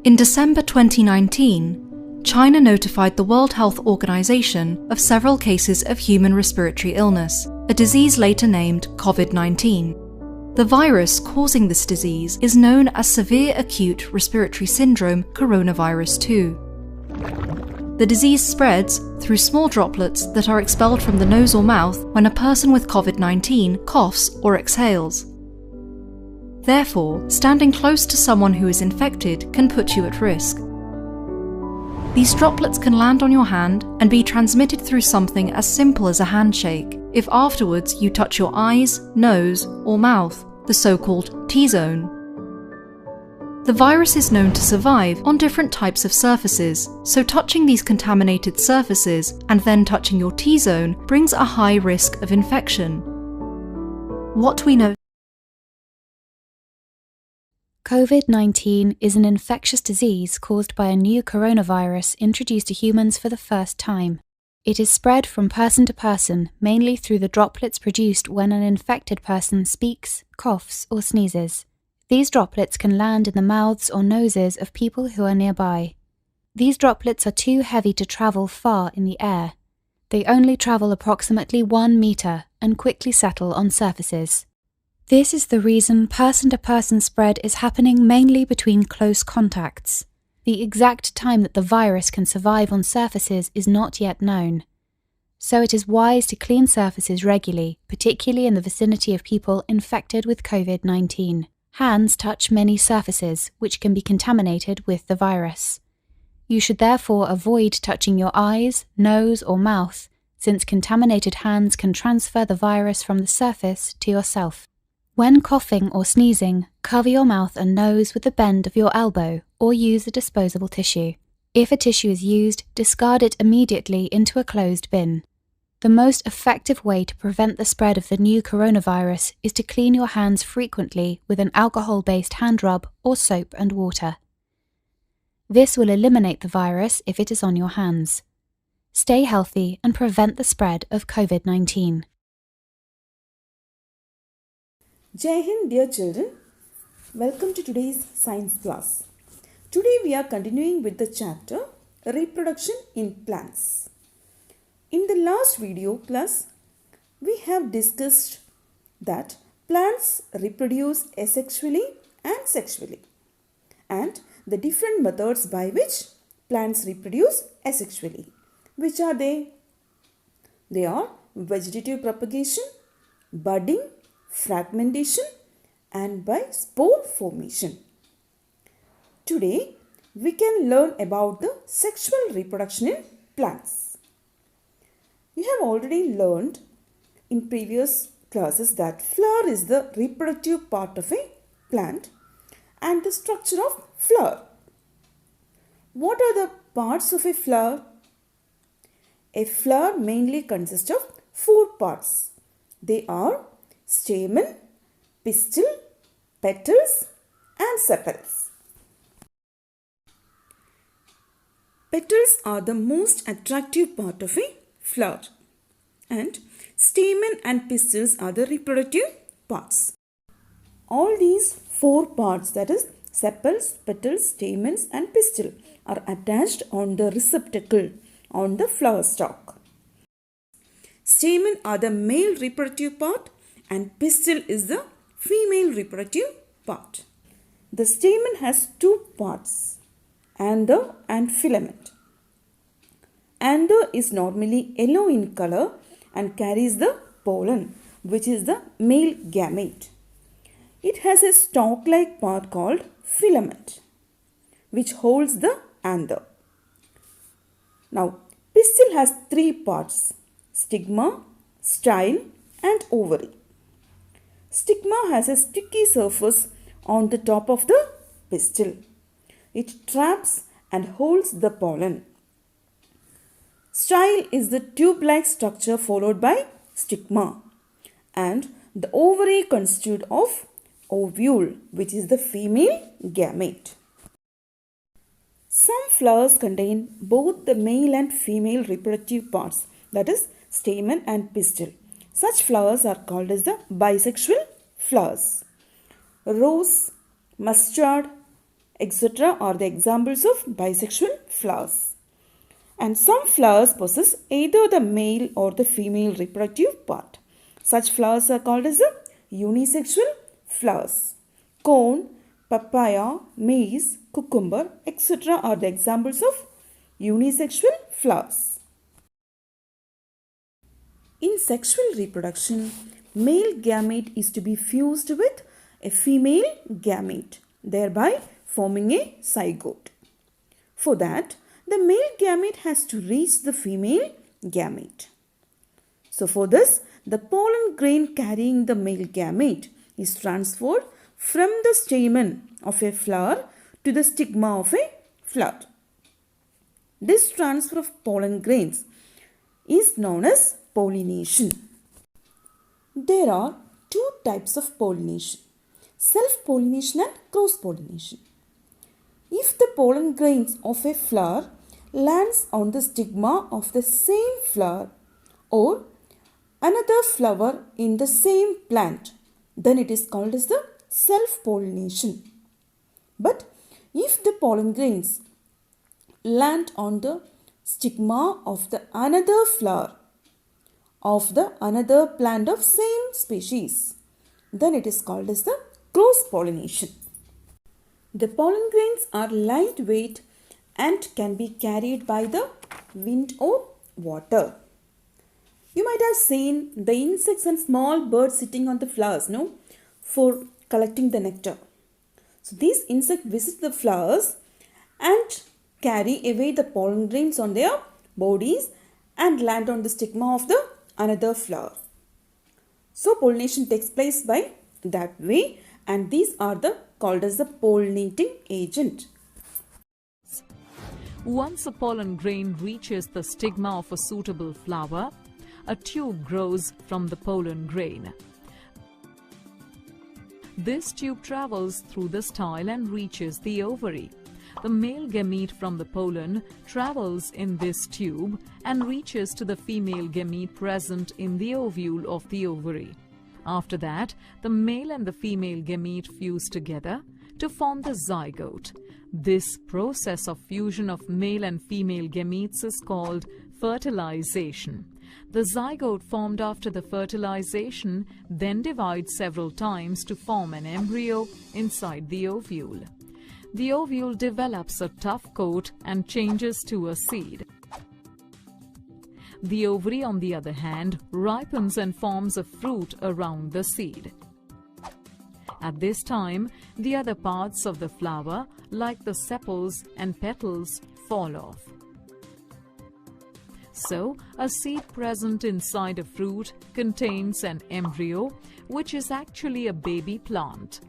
In December 2019, China notified the World Health Organization of several cases of human respiratory illness, a disease later named COVID-19. The virus causing this disease is known as severe acute respiratory syndrome coronavirus 2. The disease spreads through small droplets that are expelled from the nose or mouth when a person with COVID-19 coughs or exhales. Therefore, standing close to someone who is infected can put you at risk. These droplets can land on your hand and be transmitted through something as simple as a handshake if afterwards you touch your eyes, nose, or mouth, the so-called T-zone. The virus is known to survive on different types of surfaces, so touching these contaminated surfaces and then touching your T-zone brings a high risk of infection. What we know. COVID-19 is an infectious disease caused by a new coronavirus introduced to humans for the first time. It is spread from person to person, mainly through the droplets produced when an infected person speaks, coughs, or sneezes. These droplets can land in the mouths or noses of people who are nearby. These droplets are too heavy to travel far in the air. They only travel approximately 1 meter and quickly settle on surfaces. This is the reason person-to-person spread is happening mainly between close contacts. The exact time that the virus can survive on surfaces is not yet known. So it is wise to clean surfaces regularly, particularly in the vicinity of people infected with COVID-19. Hands touch many surfaces, which can be contaminated with the virus. You should therefore avoid touching your eyes, nose, or mouth, since contaminated hands can transfer the virus from the surface to yourself. When coughing or sneezing, cover your mouth and nose with the bend of your elbow or use a disposable tissue. If a tissue is used, discard it immediately into a closed bin. The most effective way to prevent the spread of the new coronavirus is to clean your hands frequently with an alcohol-based hand rub or soap and water. This will eliminate the virus if it is on your hands. Stay healthy and prevent the spread of COVID-19. Jai Hind, dear children. Welcome to today's science class. Today we are continuing with the chapter Reproduction in Plants. In the last video class, we have discussed that plants reproduce asexually and sexually, and the different methods by which plants reproduce asexually. Which are they? They are vegetative propagation, budding, fragmentation, and by spore formation. Today, we can learn about the sexual reproduction in plants. You have already learned in previous classes that flower is the reproductive part of a plant and the structure of flower. What are the parts of a flower? A flower mainly consists of 4 parts. They are stamen, pistil, petals, and sepals. Petals are the most attractive part of a flower, and stamen and pistils are the reproductive parts. All these 4 parts, that is sepals, petals, stamens and pistil, are attached on the receptacle on the flower stalk. Stamen are the male reproductive part and pistil is the female reproductive part. The stamen has 2 parts, anther and filament. Anther is normally yellow in color and carries the pollen, which is the male gamete. It has a stalk-like part called filament, which holds the anther. Now, pistil has 3 parts: stigma, style, and ovary. Stigma has a sticky surface on the top of the pistil. It traps and holds the pollen. Style is the tube-like structure followed by stigma, and the ovary constituted of ovule, which is the female gamete. Some flowers contain both the male and female reproductive parts, that is stamen and pistil. Such flowers are called as the bisexual flowers. Rose, mustard, etc. are the examples of bisexual flowers. And some flowers possess either the male or the female reproductive part. Such flowers are called as the unisexual flowers. Corn, papaya, maize, cucumber, etc. are the examples of unisexual flowers. In sexual reproduction, male gamete is to be fused with a female gamete, thereby forming a zygote. For that, the male gamete has to reach the female gamete. So for this, the pollen grain carrying the male gamete is transferred from the stamen of a flower to the stigma of a flower. This transfer of pollen grains is known as pollination. There are two types of pollination: self-pollination and cross-pollination. If the pollen grains of a flower lands on the stigma of the same flower or another flower in the same plant, then it is called as the self-pollination. But if the pollen grains land on the stigma of the another flower of the another plant of same species, then it is called as the cross-pollination. The pollen grains are lightweight and can be carried by the wind or water. You might have seen the insects and small birds sitting on the flowers, no? For collecting the nectar. So these insects visit the flowers and carry away the pollen grains on their bodies and land on the stigma of the another flower. So pollination takes place by that way, and these are called as the pollinating agent. Once a pollen grain reaches the stigma of a suitable flower, a tube grows from the pollen grain. This tube travels through the style and reaches the ovary. The male gamete from the pollen travels in this tube and reaches to the female gamete present in the ovule of the ovary. After that, the male and the female gamete fuse together to form the zygote. This process of fusion of male and female gametes is called fertilization. The zygote formed after the fertilization then divides several times to form an embryo inside the ovule. The ovule develops a tough coat and changes to a seed. The ovary, on the other hand, ripens and forms a fruit around the seed. At this time, the other parts of the flower, like the sepals and petals, fall off. So, a seed present inside a fruit contains an embryo, which is actually a baby plant.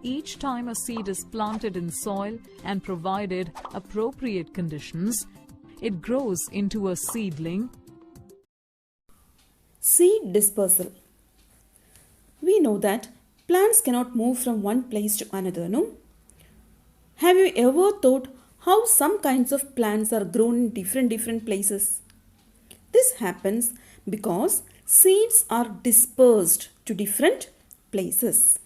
Each time a seed is planted in soil and provided appropriate conditions, it grows into a seedling. Seed dispersal. We know that plants cannot move from one place to another, no? Have you ever thought how some kinds of plants are grown in different places? This happens because seeds are dispersed to different places.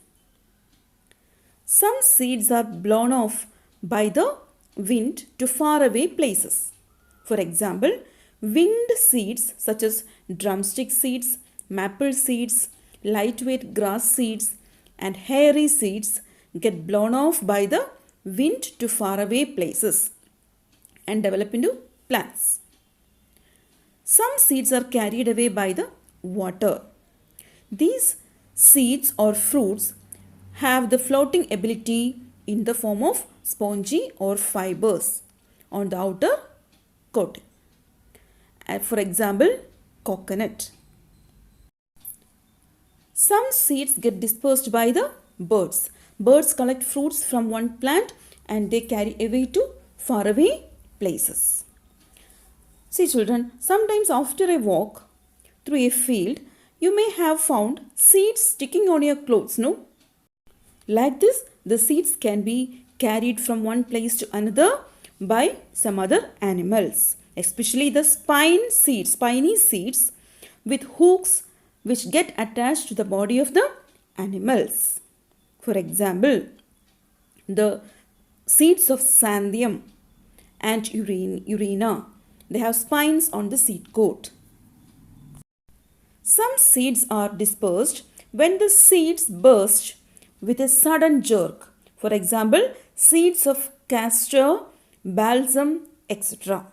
Some seeds are blown off by the wind to faraway places. For example, winged seeds such as drumstick seeds, maple seeds, lightweight grass seeds, and hairy seeds get blown off by the wind to faraway places and develop into plants. Some seeds are carried away by the water. These seeds or fruits have the floating ability in the form of spongy or fibers on the outer coating. For example, coconut. Some seeds get dispersed by the birds. Birds collect fruits from one plant and they carry away to faraway places. See children, sometimes after a walk through a field, you may have found seeds sticking on your clothes, no? Like this, the seeds can be carried from one place to another by some other animals, especially the spiny seeds with hooks which get attached to the body of the animals. For example, the seeds of xanthium and urina. They have spines on the seed coat. Some seeds are dispersed when the seeds burst with a sudden jerk. For example, seeds of castor, balsam, etc.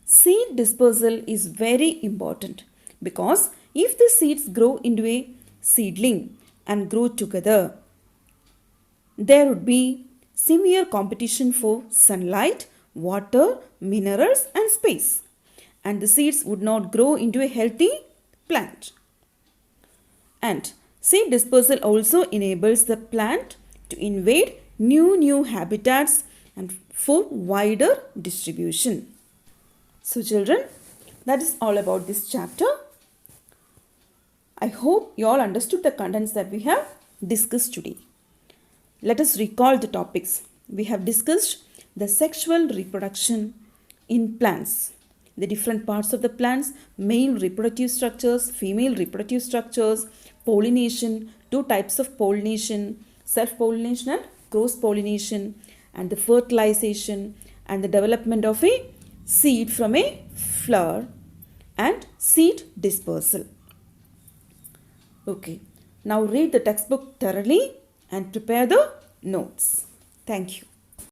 Seed dispersal is very important because if the seeds grow into a seedling and grow together, there would be severe competition for sunlight, water, minerals and space, and the seeds would not grow into a healthy plant. And seed dispersal also enables the plant to invade new habitats and for wider distribution. So children, that is all about this chapter. I hope you all understood the contents that we have discussed today. Let us recall the topics. We have discussed the sexual reproduction in plants, the different parts of the plants, male reproductive structures, female reproductive structures, pollination, two types of pollination, self-pollination and cross-pollination, and the fertilization and the development of a seed from a flower and seed dispersal. Okay, now read the textbook thoroughly and prepare the notes. Thank you.